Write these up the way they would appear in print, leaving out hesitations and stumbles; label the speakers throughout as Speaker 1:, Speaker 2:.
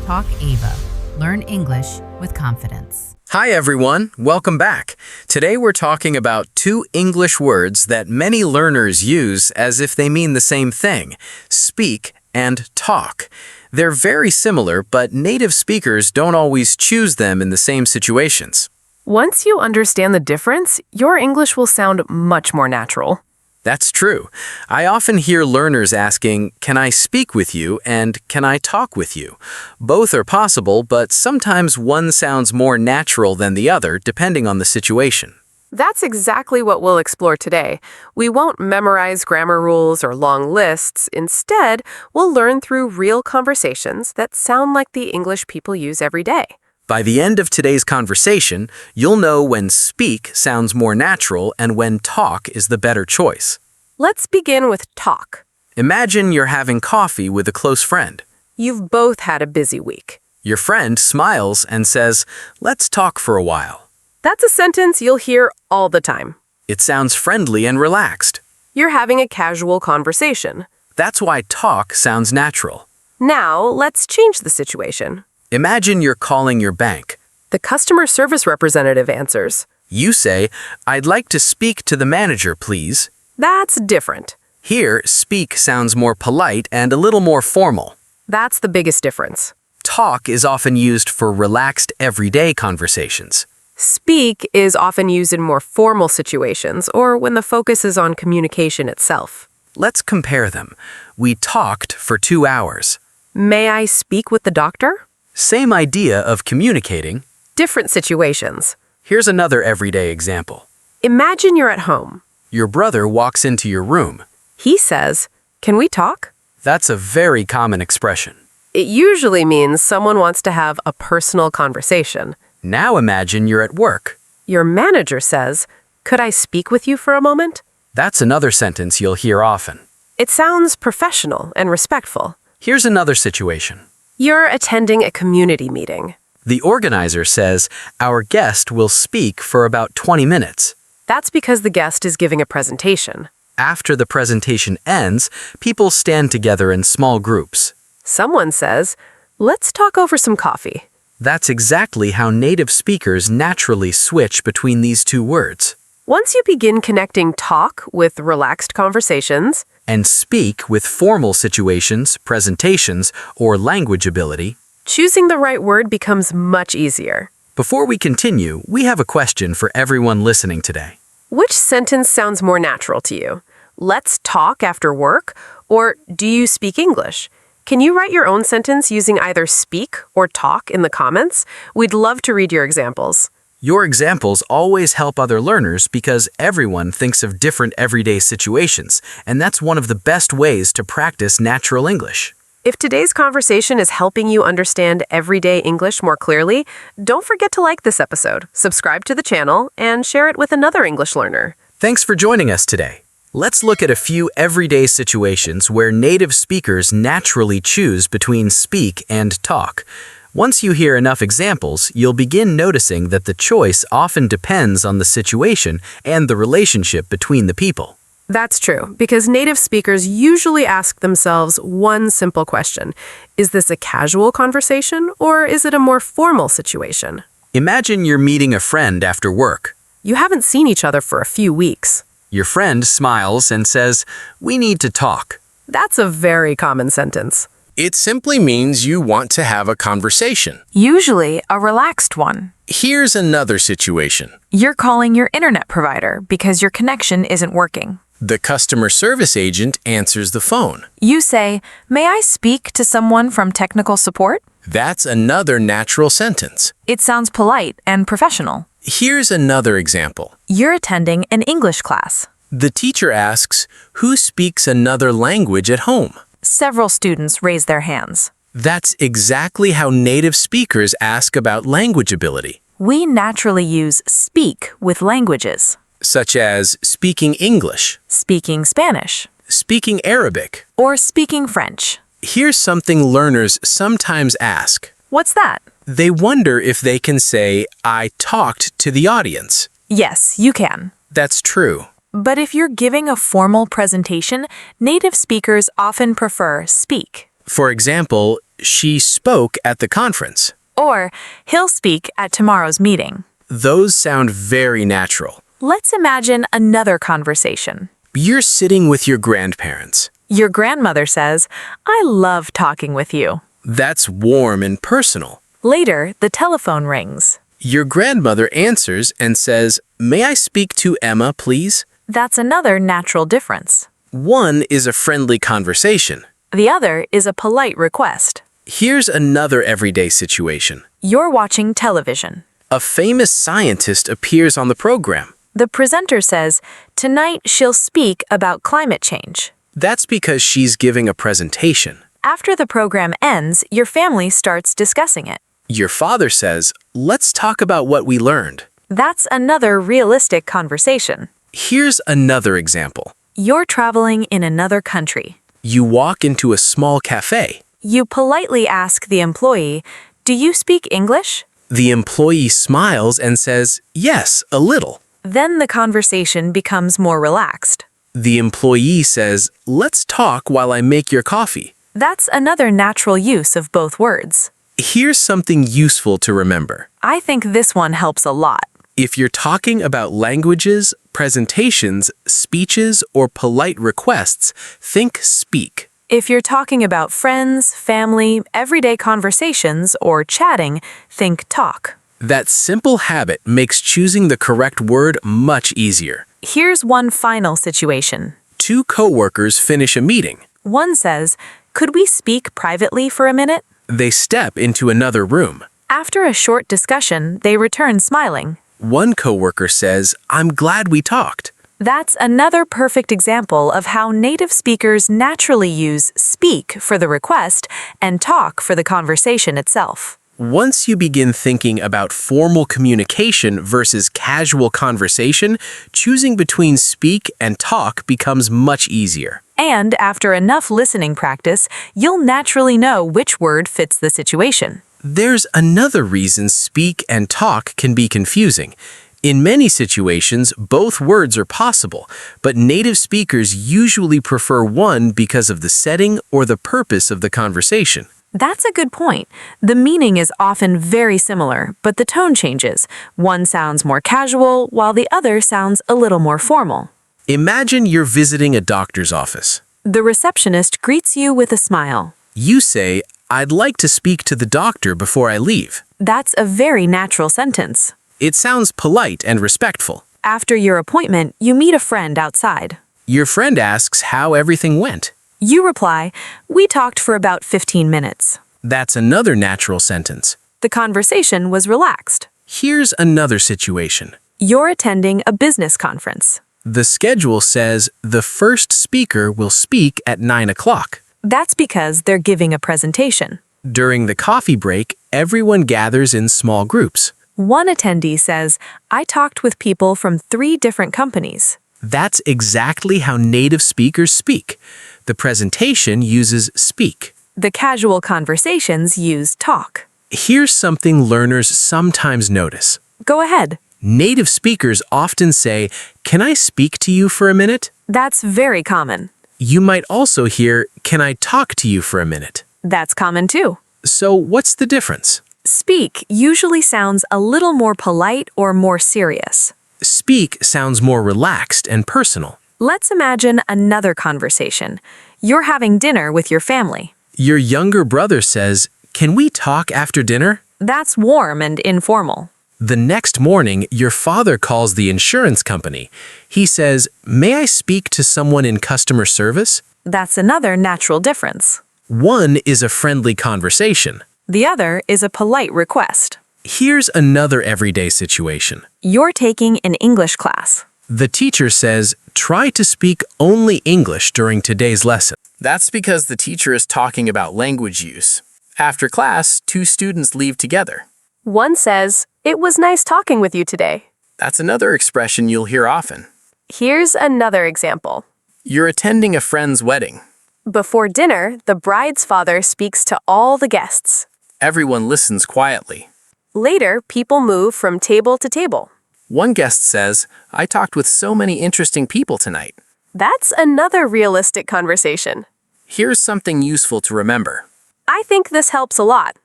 Speaker 1: Talk Ava. Learn English with confidence.
Speaker 2: Hi everyone, welcome back. Today we're talking about two English words that many learners use as if they mean the same thing, speak and talk. They're very similar, but native speakers don't always choose them in the same situations.
Speaker 3: Once you understand the difference, your English will sound much more natural.
Speaker 2: That's true. I often hear learners asking, "Can I speak with you?" and "Can I talk with you?" Both are possible, but sometimes one sounds more natural than the other, depending on the situation.
Speaker 3: That's exactly what we'll explore today. We won't memorize grammar rules or long lists. Instead, we'll learn through real conversations that sound like the English people use every day.
Speaker 2: By the end of today's conversation, you'll know when speak sounds more natural and when talk is the better choice.
Speaker 3: Let's begin with talk.
Speaker 2: Imagine you're having coffee with a close friend.
Speaker 3: You've both had a busy week.
Speaker 2: Your friend smiles and says, "Let's talk for a while."
Speaker 3: That's a sentence you'll hear all the time.
Speaker 2: It sounds friendly and relaxed.
Speaker 3: You're having a casual conversation.
Speaker 2: That's why talk sounds natural.
Speaker 3: Now, let's change the situation.
Speaker 2: Imagine you're calling your bank.
Speaker 3: The customer service representative answers.
Speaker 2: You say, "I'd like to speak to the manager, please."
Speaker 3: That's different.
Speaker 2: Here, speak sounds more polite and a little more formal.
Speaker 3: That's the biggest difference.
Speaker 2: Talk is often used for relaxed, everyday conversations.
Speaker 3: Speak is often used in more formal situations or when the focus is on communication itself.
Speaker 2: Let's compare them. We talked for 2 hours.
Speaker 3: May I speak with the doctor?
Speaker 2: Same idea of communicating.
Speaker 3: Different situations.
Speaker 2: Here's another everyday example.
Speaker 3: Imagine you're at home.
Speaker 2: Your brother walks into your room.
Speaker 3: He says, "Can we talk?"
Speaker 2: That's a very common expression.
Speaker 3: It usually means someone wants to have a personal conversation.
Speaker 2: Now imagine you're at work.
Speaker 3: Your manager says, "Could I speak with you for a moment?"
Speaker 2: That's another sentence you'll hear often.
Speaker 3: It sounds professional and respectful.
Speaker 2: Here's another situation.
Speaker 3: You're attending a community meeting.
Speaker 2: The organizer says, "Our guest will speak for about 20 minutes.
Speaker 3: That's because the guest is giving a presentation.
Speaker 2: After the presentation ends, people stand together in small groups.
Speaker 3: Someone says, "Let's talk over some coffee."
Speaker 2: That's exactly how native speakers naturally switch between these two words.
Speaker 3: Once you begin connecting talk with relaxed conversations,
Speaker 2: And speak with formal situations, presentations, or language ability.
Speaker 3: choosing the right word becomes much easier.
Speaker 2: Before we continue, we have a question for everyone listening today.
Speaker 3: Which sentence sounds more natural to you? "Let's talk after work," or "Do you speak English?" Can you write your own sentence using either speak or talk in the comments? We'd love to read your examples.
Speaker 2: Your examples always help other learners because everyone thinks of different everyday situations, and that's one of the best ways to practice natural English.
Speaker 3: If today's conversation is helping you understand everyday English more clearly, don't forget to like this episode, subscribe to the channel, and share it with another English learner.
Speaker 2: Thanks for joining us today. Let's look at a few everyday situations where native speakers naturally choose between speak and talk. Once you hear enough examples, you'll begin noticing that the choice often depends on the situation and the relationship between the people.
Speaker 3: That's true, because native speakers usually ask themselves one simple question. Is this a casual conversation, or is it a more formal situation?
Speaker 2: Imagine you're meeting a friend after work.
Speaker 3: You haven't seen each other for a few weeks.
Speaker 2: Your friend smiles and says, "We need to talk."
Speaker 3: That's a very common sentence.
Speaker 4: It simply means you want to have a conversation.
Speaker 5: Usually a relaxed one.
Speaker 4: Here's another situation.
Speaker 5: You're calling your internet provider because your connection isn't working.
Speaker 4: The customer service agent answers the phone.
Speaker 5: You say, "May I speak to someone from technical support?"
Speaker 4: That's another natural sentence.
Speaker 5: It sounds polite and professional.
Speaker 4: Here's another example.
Speaker 5: You're attending an English class.
Speaker 4: The teacher asks, "Who speaks another language at home?"
Speaker 5: Several students raise their hands.
Speaker 4: That's exactly how native speakers ask about language ability,
Speaker 5: We naturally use speak with languages.
Speaker 4: such as speaking English,
Speaker 5: Speaking Spanish
Speaker 4: speaking Arabic.
Speaker 5: or speaking French.
Speaker 4: Here's something learners sometimes ask.
Speaker 5: What's that?
Speaker 4: They wonder if they can say, "I talked to the audience."
Speaker 5: Yes, you can.
Speaker 4: That's true.
Speaker 5: But if you're giving a formal presentation, native speakers often prefer speak.
Speaker 4: For example, she spoke at the conference.
Speaker 5: Or, he'll speak at tomorrow's meeting.
Speaker 4: Those sound very natural.
Speaker 5: Let's imagine another conversation.
Speaker 4: You're sitting with your grandparents.
Speaker 5: Your grandmother says, "I love talking with you."
Speaker 4: That's warm and personal.
Speaker 5: Later, the telephone rings.
Speaker 4: Your grandmother answers and says, "May I speak to Emma, please?"
Speaker 5: That's another natural difference.
Speaker 4: One is a friendly conversation.
Speaker 5: The other is a polite request.
Speaker 4: Here's another everyday situation.
Speaker 5: You're watching television.
Speaker 4: A famous scientist appears on the program.
Speaker 5: The presenter says, "Tonight she'll speak about climate change."
Speaker 4: That's because she's giving a presentation.
Speaker 5: After the program ends, your family starts discussing it.
Speaker 4: Your father says, "Let's talk about what we learned."
Speaker 5: That's another realistic conversation.
Speaker 4: Here's another example.
Speaker 5: You're traveling in another country.
Speaker 4: You walk into a small cafe.
Speaker 5: You politely ask the employee, "Do you speak English?"
Speaker 4: The employee smiles and says, "Yes, a little."
Speaker 5: Then the conversation becomes more relaxed.
Speaker 4: The employee says, "Let's talk while I make your coffee."
Speaker 5: That's another natural use of both words.
Speaker 4: Here's something useful to remember.
Speaker 5: I think this one helps a lot.
Speaker 4: If you're talking about languages, presentations, speeches, or polite requests, think speak.
Speaker 5: If you're talking about friends, family, everyday conversations, or chatting, think talk.
Speaker 4: That simple habit makes choosing the correct word much easier.
Speaker 5: Here's one final situation.
Speaker 4: Two coworkers finish a meeting.
Speaker 5: One says, "Could we speak privately for a minute?"
Speaker 4: They step into another room.
Speaker 5: After a short discussion, they return smiling.
Speaker 4: One coworker says, "I'm glad we talked."
Speaker 5: That's another perfect example of how native speakers naturally use speak for the request and talk for the conversation itself.
Speaker 4: Once you begin thinking about formal communication versus casual conversation, choosing between speak and talk becomes much easier.
Speaker 5: And after enough listening practice, you'll naturally know which word fits the situation.
Speaker 4: There's another reason speak and talk can be confusing. In many situations, both words are possible, but native speakers usually prefer one because of the setting or the purpose of the conversation.
Speaker 5: That's a good point. The meaning is often very similar, but the tone changes. One sounds more casual, while the other sounds a little more formal.
Speaker 4: Imagine you're visiting a doctor's office.
Speaker 5: The receptionist greets you with a smile.
Speaker 4: You say, "I'd like to speak to the doctor before I leave."
Speaker 5: That's a very natural sentence.
Speaker 4: It sounds polite and respectful.
Speaker 5: After your appointment, you meet a friend outside.
Speaker 4: Your friend asks how everything went.
Speaker 5: You reply, "We talked for about 15 minutes."
Speaker 4: That's another natural sentence.
Speaker 5: The conversation was relaxed.
Speaker 4: Here's another situation.
Speaker 5: You're attending a business conference.
Speaker 4: The schedule says the first speaker will speak at 9 o'clock.
Speaker 5: That's because they're giving a presentation.
Speaker 4: During the coffee break, everyone gathers in small groups.
Speaker 5: One attendee says, "I talked with people from 3 different companies."
Speaker 4: That's exactly how native speakers speak. The presentation uses speak.
Speaker 5: The casual conversations use talk.
Speaker 4: Here's something learners sometimes notice.
Speaker 5: Go ahead.
Speaker 4: Native speakers often say, "Can I speak to you for a minute?"
Speaker 5: That's very common.
Speaker 4: You might also hear, "Can I talk to you for a minute?"
Speaker 5: That's common too.
Speaker 4: So what's the difference?
Speaker 5: Speak usually sounds a little more polite or more serious.
Speaker 4: Speak sounds more relaxed and personal.
Speaker 5: Let's imagine another conversation. You're having dinner with your family.
Speaker 4: Your younger brother says, "Can we talk after dinner?"
Speaker 5: That's warm and informal.
Speaker 4: The next morning, your father calls the insurance company. He says, "May I speak to someone in customer service?"
Speaker 5: That's another natural difference.
Speaker 4: One is a friendly conversation.
Speaker 5: The other is a polite request.
Speaker 4: Here's another everyday situation.
Speaker 5: You're taking an English class.
Speaker 4: The teacher says, "Try to speak only English during today's lesson." That's because the teacher is talking about language use. After class, 2 students leave together.
Speaker 3: One says, "It was nice talking with you today."
Speaker 4: That's another expression you'll hear often.
Speaker 3: Here's another example.
Speaker 4: You're attending a friend's wedding.
Speaker 3: Before dinner, the bride's father speaks to all the guests.
Speaker 4: Everyone listens quietly.
Speaker 3: Later, people move from table to table.
Speaker 4: One guest says, "I talked with so many interesting people tonight."
Speaker 3: That's another realistic conversation.
Speaker 4: Here's something useful to remember.
Speaker 3: I think this helps a lot.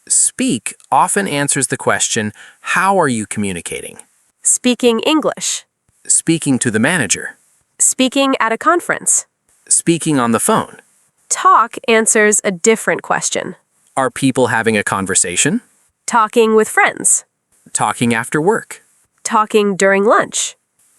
Speaker 4: Speak often answers the question, how are you communicating?
Speaker 3: Speaking English.
Speaker 4: Speaking to the manager.
Speaker 3: Speaking at a conference.
Speaker 4: Speaking on the phone.
Speaker 3: Talk answers a different question.
Speaker 4: Are people having a conversation?
Speaker 3: Talking with friends.
Speaker 4: Talking after work.
Speaker 3: Talking during lunch.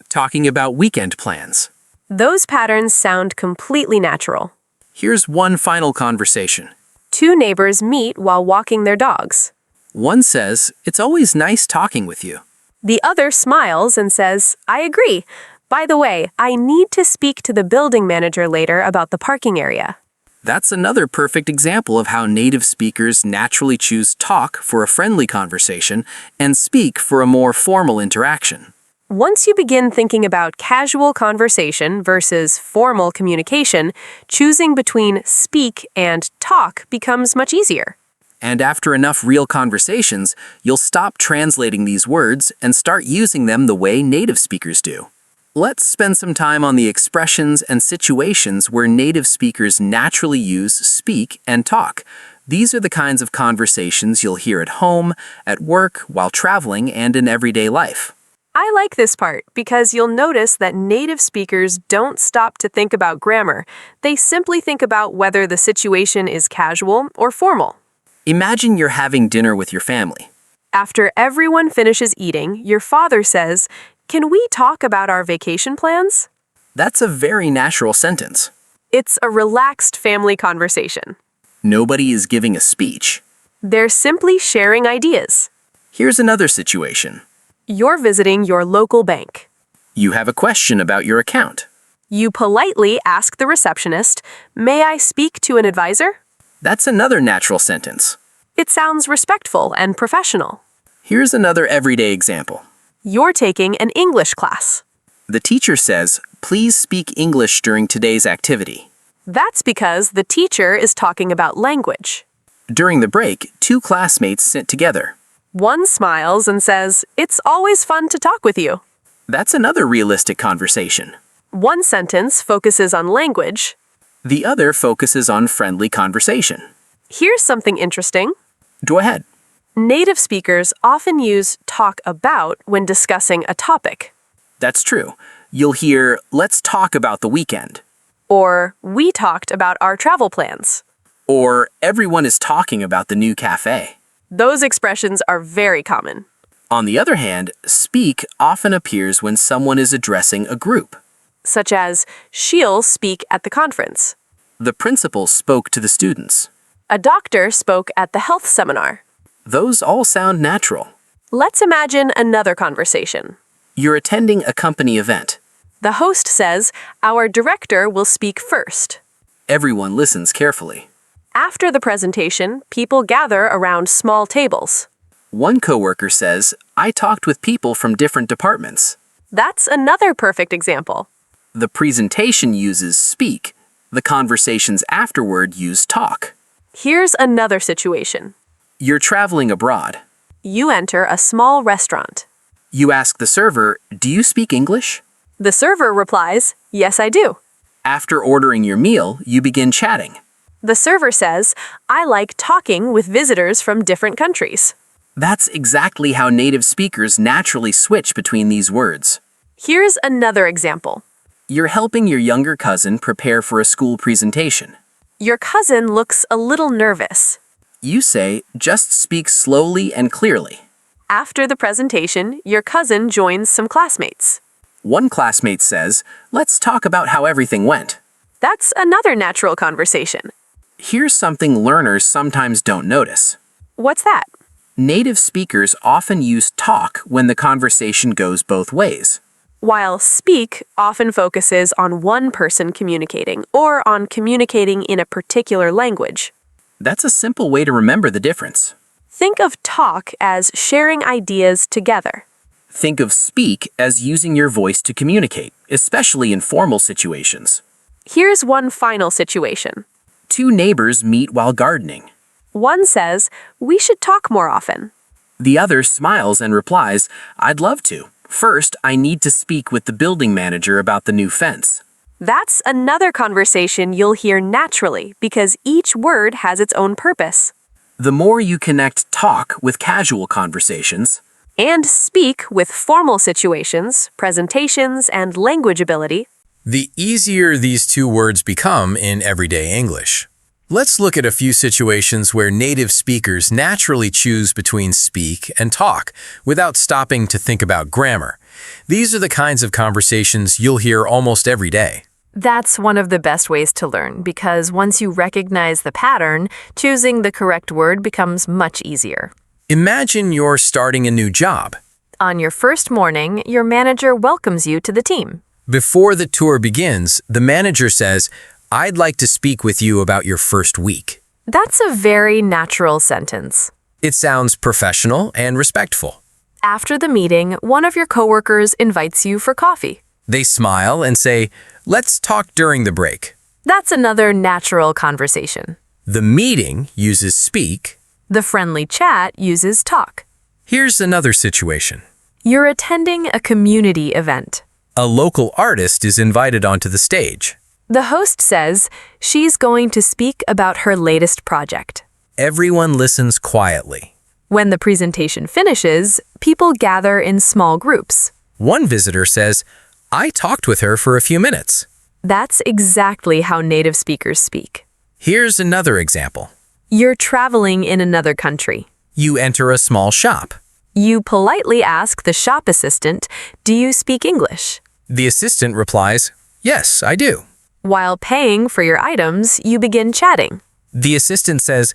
Speaker 4: Talking about weekend plans.
Speaker 3: Those patterns sound completely natural.
Speaker 4: Here's one final conversation.
Speaker 3: Two neighbors meet while walking their dogs.
Speaker 4: One says, "It's always nice talking with you."
Speaker 3: The other smiles and says, I agree. By the way, I need to speak to the building manager later about the parking area.
Speaker 4: That's another perfect example of how native speakers naturally choose talk for a friendly conversation and speak for a more formal interaction.
Speaker 3: Once you begin thinking about casual conversation versus formal communication, choosing between speak and talk becomes much easier.
Speaker 4: And after enough real conversations, you'll stop translating these words and start using them the way native speakers do. Let's spend some time on the expressions and situations where native speakers naturally use speak and talk. These are the kinds of conversations you'll hear at home, at work, while traveling, and in everyday life.
Speaker 3: I like this part because you'll notice that native speakers don't stop to think about grammar. They simply think about whether the situation is casual or formal.
Speaker 4: Imagine you're having dinner with your family.
Speaker 3: After everyone finishes eating, your father says, "Can we talk about our vacation plans?"
Speaker 4: That's a very natural sentence.
Speaker 3: It's a relaxed family conversation.
Speaker 4: Nobody is giving a speech.
Speaker 3: They're simply sharing ideas.
Speaker 4: Here's another situation.
Speaker 3: You're visiting your local bank.
Speaker 4: You have a question about your account.
Speaker 3: You politely ask the receptionist, "May I speak to an advisor?"
Speaker 4: That's another natural sentence.
Speaker 3: It sounds respectful and professional.
Speaker 4: Here's another everyday example.
Speaker 3: You're taking an English class.
Speaker 4: The teacher says, "Please speak English during today's activity."
Speaker 3: That's because the teacher is talking about language.
Speaker 4: During the break, two classmates sit together.
Speaker 3: One smiles and says, "It's always fun to talk with you."
Speaker 4: That's another realistic conversation.
Speaker 3: One sentence focuses on language.
Speaker 4: The other focuses on friendly conversation.
Speaker 3: Here's something interesting.
Speaker 4: Go ahead.
Speaker 3: Native speakers often use talk about when discussing a topic.
Speaker 4: That's true. You'll hear, "Let's talk about the weekend."
Speaker 3: Or, "We talked about our travel plans."
Speaker 4: Or, "Everyone is talking about the new cafe."
Speaker 3: Those expressions are very common.
Speaker 4: On the other hand, speak often appears when someone is addressing a group.
Speaker 3: Such as, "She'll speak at the conference."
Speaker 4: The principal spoke to the students.
Speaker 3: A doctor spoke at the health seminar.
Speaker 4: Those all sound natural.
Speaker 3: Let's imagine another conversation.
Speaker 4: You're attending a company event.
Speaker 3: The host says, "Our director will speak first."
Speaker 4: Everyone listens carefully.
Speaker 3: After the presentation, people gather around small tables.
Speaker 4: One coworker says, "I talked with people from different departments."
Speaker 3: That's another perfect example.
Speaker 4: The presentation uses speak. The conversations afterward use talk.
Speaker 3: Here's another situation.
Speaker 4: You're traveling abroad.
Speaker 3: You enter a small restaurant.
Speaker 4: You ask the server, "Do you speak English?"
Speaker 3: The server replies, "Yes, I do."
Speaker 4: After ordering your meal, you begin chatting.
Speaker 3: The server says, "I like talking with visitors from different countries."
Speaker 4: That's exactly how native speakers naturally switch between these words.
Speaker 3: Here's another example.
Speaker 4: You're helping your younger cousin prepare for a school presentation.
Speaker 3: Your cousin looks a little nervous.
Speaker 4: You say, "Just speak slowly and clearly."
Speaker 3: After the presentation, your cousin joins some classmates.
Speaker 4: One classmate says, "Let's talk about how everything went."
Speaker 3: That's another natural conversation.
Speaker 4: Here's something learners sometimes don't notice.
Speaker 3: What's that?
Speaker 4: Native speakers often use talk when the conversation goes both ways.
Speaker 3: While speak often focuses on one person communicating or on communicating in a particular language.
Speaker 4: That's a simple way to remember the difference.
Speaker 3: Think of talk as sharing ideas together.
Speaker 4: Think of speak as using your voice to communicate, especially in formal situations.
Speaker 3: Here's one final situation.
Speaker 4: Two neighbors meet while gardening.
Speaker 3: One says, "We should talk more often."
Speaker 4: The other smiles and replies, "I'd love to. First, I need to speak with the building manager about the new fence."
Speaker 5: That's another conversation you'll hear naturally because each word has its own purpose.
Speaker 2: The more you connect talk with casual conversations,
Speaker 5: And speak with formal situations, presentations, and language ability,
Speaker 4: the easier these two words become in everyday English. Let's look at a few situations where native speakers naturally choose between speak and talk without stopping to think about grammar. These are the kinds of conversations you'll hear almost every day.
Speaker 5: That's one of the best ways to learn because once you recognize the pattern, choosing the correct word becomes much easier.
Speaker 4: Imagine you're starting a new job.
Speaker 5: On your first morning, your manager welcomes you to the team.
Speaker 4: Before the tour begins, the manager says, "I'd like to speak with you about your first week."
Speaker 5: That's a very natural sentence.
Speaker 4: It sounds professional and respectful.
Speaker 5: After the meeting, one of your coworkers invites you for coffee.
Speaker 4: They smile and say, "Let's talk during the break."
Speaker 5: That's another natural conversation.
Speaker 4: The meeting uses speak.
Speaker 5: The friendly chat uses talk.
Speaker 4: Here's another situation.
Speaker 5: You're attending a community event.
Speaker 4: A local artist is invited onto the stage.
Speaker 5: The host says she's going to speak about her latest project.
Speaker 4: Everyone listens quietly.
Speaker 5: When the presentation finishes, people gather in small groups.
Speaker 4: One visitor says, "I talked with her for a few minutes."
Speaker 5: That's exactly how native speakers speak.
Speaker 4: Here's another example.
Speaker 5: You're traveling in another country.
Speaker 4: You enter a small shop.
Speaker 5: You politely ask the shop assistant, "Do you speak English?"
Speaker 4: The assistant replies, "Yes, I do."
Speaker 5: While paying for your items, you begin chatting.
Speaker 4: The assistant says,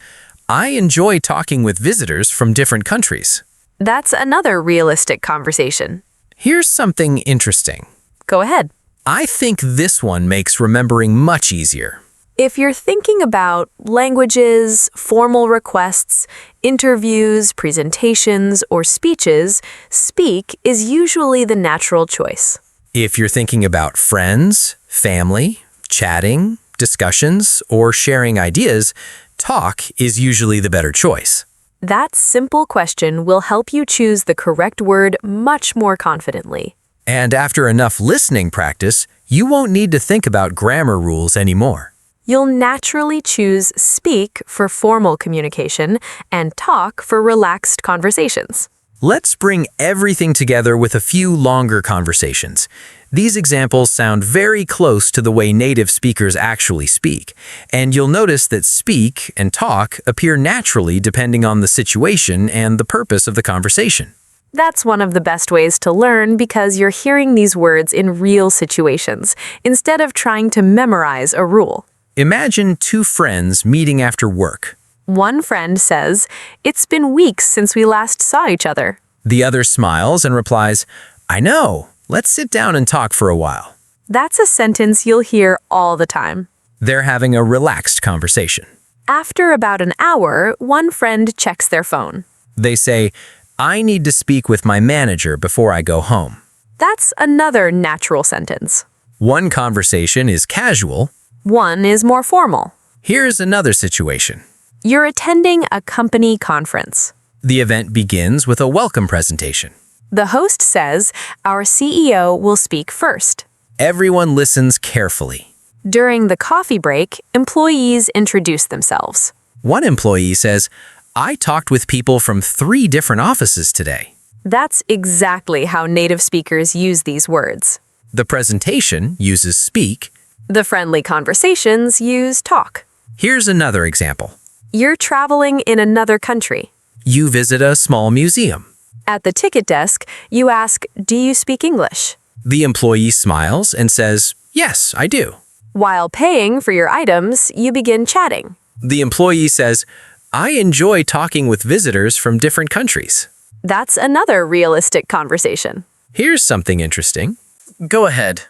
Speaker 4: "I enjoy talking with visitors from different countries."
Speaker 5: That's another realistic conversation.
Speaker 4: Here's something interesting.
Speaker 5: Go ahead.
Speaker 4: I think this one makes remembering much easier.
Speaker 5: If you're thinking about languages, formal requests, interviews, presentations, or speeches, speak is usually the natural choice.
Speaker 4: If you're thinking about friends, family, chatting, discussions, or sharing ideas, talk is usually the better choice.
Speaker 5: That simple question will help you choose the correct word much more confidently.
Speaker 4: And after enough listening practice, you won't need to think about grammar rules anymore.
Speaker 5: You'll naturally choose speak for formal communication and talk for relaxed conversations.
Speaker 4: Let's bring everything together with a few longer conversations. These examples sound very close to the way native speakers actually speak, and you'll notice that speak and talk appear naturally depending on the situation and the purpose of the conversation.
Speaker 5: That's one of the best ways to learn because you're hearing these words in real situations instead of trying to memorize a rule.
Speaker 4: Imagine two friends meeting after work.
Speaker 5: One friend says, "It's been weeks since we last saw each other."
Speaker 4: The other smiles and replies, "I know. Let's sit down and talk for a while."
Speaker 5: That's a sentence you'll hear all the time.
Speaker 4: They're having a relaxed conversation.
Speaker 5: After about an hour, one friend checks their phone.
Speaker 4: They say, "I need to speak with my manager before I go home."
Speaker 5: That's another natural sentence.
Speaker 4: One conversation is casual.
Speaker 5: One is more formal.
Speaker 4: Here's another situation.
Speaker 5: You're attending a company conference.
Speaker 4: The event begins with a welcome presentation.
Speaker 5: The host says, "Our CEO will speak first."
Speaker 4: Everyone listens carefully.
Speaker 5: During the coffee break, employees introduce themselves.
Speaker 4: One employee says, "I talked with people from 3 different offices today."
Speaker 5: That's exactly how native speakers use these words.
Speaker 4: The presentation uses speak.
Speaker 5: The friendly conversations use talk.
Speaker 4: Here's another example.
Speaker 5: You're traveling in another country.
Speaker 4: You visit a small museum.
Speaker 5: At the ticket desk, you ask, "Do you speak English?"
Speaker 4: The employee smiles and says, "Yes, I do."
Speaker 5: While paying for your items, you begin chatting.
Speaker 4: The employee says, "I enjoy talking with visitors from different countries."
Speaker 5: That's another realistic conversation.
Speaker 4: Here's something interesting.
Speaker 2: Go ahead.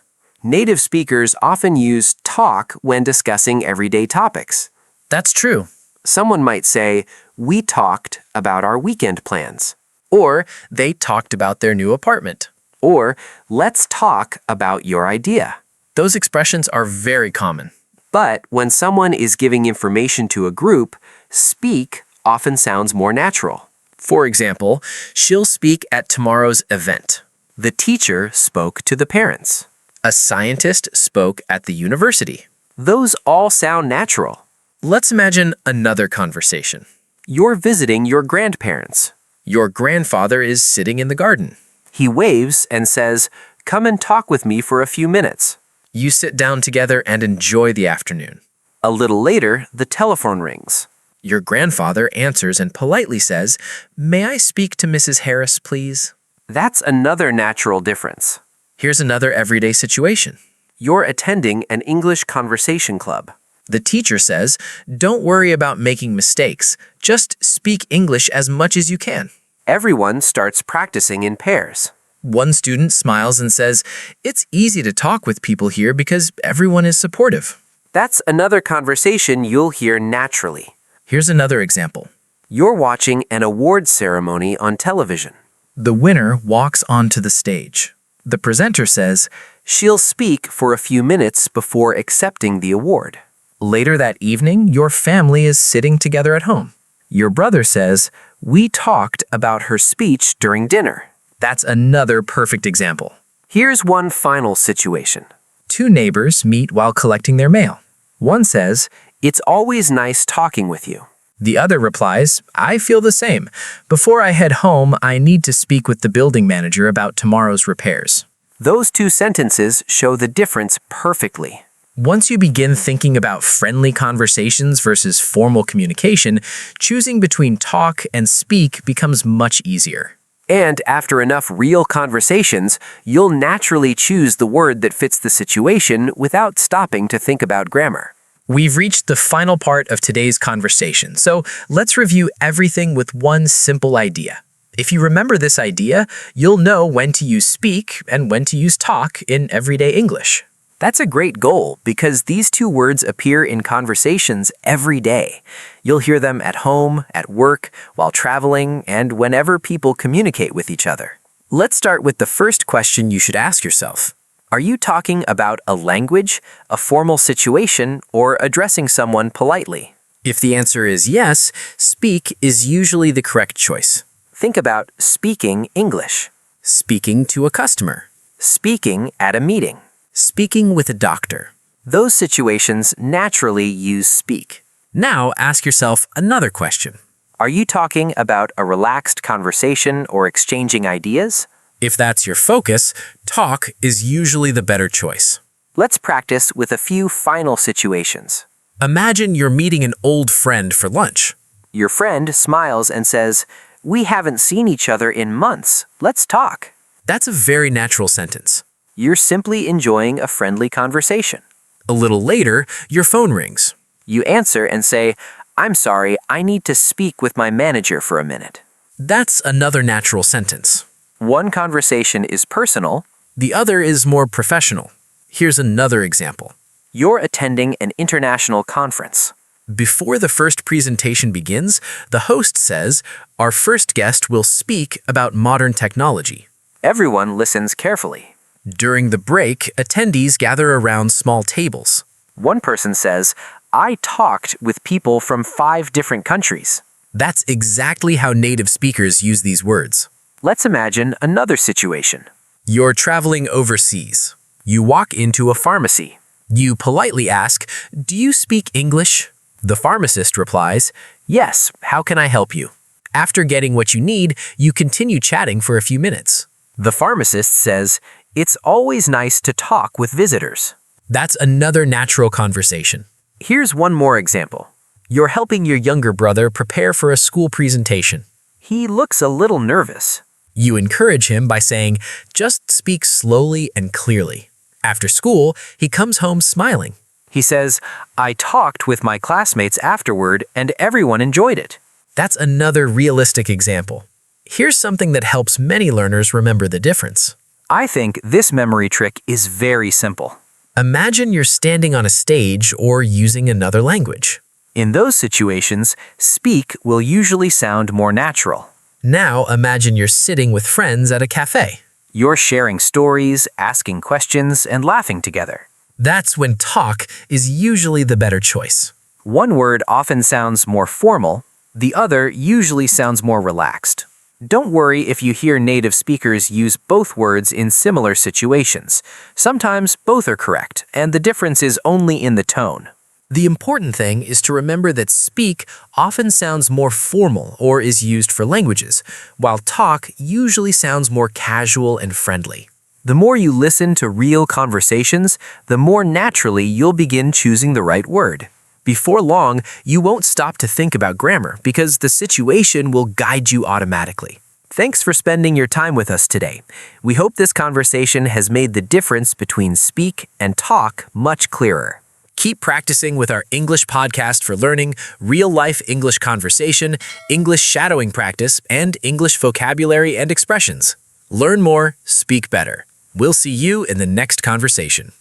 Speaker 2: Native speakers often use talk when discussing everyday topics.
Speaker 6: That's true.
Speaker 2: Someone might say, "We talked about our weekend plans."
Speaker 6: Or they talked about their new apartment.
Speaker 2: Or, "Let's talk about your idea."
Speaker 6: Those expressions are very common.
Speaker 2: But when someone is giving information to a group, speak often sounds more natural.
Speaker 6: For example, she'll speak at tomorrow's event.
Speaker 2: The teacher spoke to the parents.
Speaker 6: A scientist spoke at the university.
Speaker 4: Those all sound natural.
Speaker 6: Let's imagine another conversation.
Speaker 4: You're visiting your grandparents.
Speaker 6: Your grandfather is sitting in the garden.
Speaker 4: He waves and says, "Come and talk with me for a few minutes."
Speaker 6: You sit down together and enjoy the afternoon.
Speaker 4: A little later, the telephone rings.
Speaker 6: Your grandfather answers and politely says, "May I speak to Mrs. Harris, please?"
Speaker 4: That's another natural difference.
Speaker 6: Here's another everyday situation.
Speaker 4: You're attending an English conversation club.
Speaker 6: The teacher says, "Don't worry about making mistakes. Just speak English as much as you can."
Speaker 4: Everyone starts practicing in pairs.
Speaker 6: One student smiles and says, "It's easy to talk with people here because everyone is supportive."
Speaker 4: That's another conversation you'll hear naturally.
Speaker 6: Here's another example.
Speaker 4: You're watching an awards ceremony on television.
Speaker 6: The winner walks onto the stage. The presenter says,
Speaker 4: She'll speak for a few minutes before accepting the award.
Speaker 6: later that evening, your family is sitting together at home. Your brother says, "We talked about her speech during dinner." That's another perfect example.
Speaker 4: Here's one final situation.
Speaker 6: Two neighbors meet while collecting their mail.
Speaker 4: One says, "It's always nice talking with you."
Speaker 6: The other replies, "I feel the same. Before I head home, I need to speak with the building manager about tomorrow's repairs."
Speaker 4: Those two sentences show the difference perfectly.
Speaker 6: Once you begin thinking about friendly conversations versus formal communication, choosing between talk and speak becomes much easier.
Speaker 4: And after enough real conversations, you'll naturally choose the word that fits the situation without stopping to think about grammar.
Speaker 6: We've reached the final part of today's conversation, so let's review everything with one simple idea. If you remember this idea, you'll know when to use speak and when to use talk in everyday English.
Speaker 4: That's a great goal because these two words appear in conversations every day. You'll hear them at home, at work, while traveling, and whenever people communicate with each other. Let's start with the first question you should ask yourself. Are you talking about a language, a formal situation, or addressing someone politely?
Speaker 6: If the answer is yes, speak is usually the correct choice.
Speaker 4: Think about speaking English,
Speaker 6: Speaking to a customer.
Speaker 4: speaking at a meeting.
Speaker 6: Speaking with a doctor.
Speaker 4: Those situations naturally use speak.
Speaker 6: Now ask yourself another question.
Speaker 4: Are you talking about a relaxed conversation or exchanging ideas?
Speaker 6: If that's your focus, talk is usually the better choice.
Speaker 4: Let's practice with a few final situations.
Speaker 6: Imagine you're meeting an old friend for lunch.
Speaker 4: Your friend smiles and says, "We haven't seen each other in months. Let's talk."
Speaker 6: That's a very natural sentence.
Speaker 4: You're simply enjoying a friendly conversation.
Speaker 6: A little later, your phone rings.
Speaker 4: You answer and say, "I'm sorry, I need to speak with my manager for a minute."
Speaker 6: That's another natural sentence.
Speaker 4: One conversation is personal.
Speaker 6: The other is more professional. Here's another example.
Speaker 4: You're attending an international conference.
Speaker 6: Before the first presentation begins, the host says, "Our first guest will speak about modern technology."
Speaker 4: Everyone listens carefully.
Speaker 6: During the break, attendees gather around small tables.
Speaker 4: One person says, "I talked with people from 5 different countries."
Speaker 6: That's exactly how native speakers use these words.
Speaker 4: Let's imagine another situation.
Speaker 6: You're traveling overseas. You walk into a pharmacy. You politely ask, "Do you speak English?" The pharmacist replies, "Yes, how can I help you?" After getting what you need, you continue chatting for a few minutes.
Speaker 4: The pharmacist says, "It's always nice to talk with visitors."
Speaker 6: That's another natural conversation.
Speaker 4: Here's one more example.
Speaker 6: You're helping your younger brother prepare for a school presentation.
Speaker 4: He looks a little nervous.
Speaker 6: You encourage him by saying, "Just speak slowly and clearly." After school, he comes home smiling.
Speaker 4: He says, "I talked with my classmates afterward and everyone enjoyed it."
Speaker 6: That's another realistic example. Here's something that helps many learners remember the difference.
Speaker 4: I think this memory trick is very simple.
Speaker 6: Imagine you're standing on a stage or using another language.
Speaker 4: In those situations, speak will usually sound more natural.
Speaker 6: Now imagine you're sitting with friends at a cafe.
Speaker 4: You're sharing stories, asking questions, and laughing together.
Speaker 6: That's when talk is usually the better choice.
Speaker 4: One word often sounds more formal, the other usually sounds more relaxed.
Speaker 2: Don't worry if you hear native speakers use both words in similar situations. Sometimes both are correct, and the difference is only in the tone.
Speaker 6: The important thing is to remember that speak often sounds more formal or is used for languages, while talk usually sounds more casual and friendly.
Speaker 2: The more you listen to real conversations, the more naturally you'll begin choosing the right word. Before long, you won't stop to think about grammar because the situation will guide you automatically. Thanks for spending your time with us today. We hope this conversation has made the difference between speak and talk much clearer.
Speaker 6: Keep practicing with our English podcast for learning, real-life English conversation, English shadowing practice, and English vocabulary and expressions. Learn more, speak better. We'll see you in the next conversation.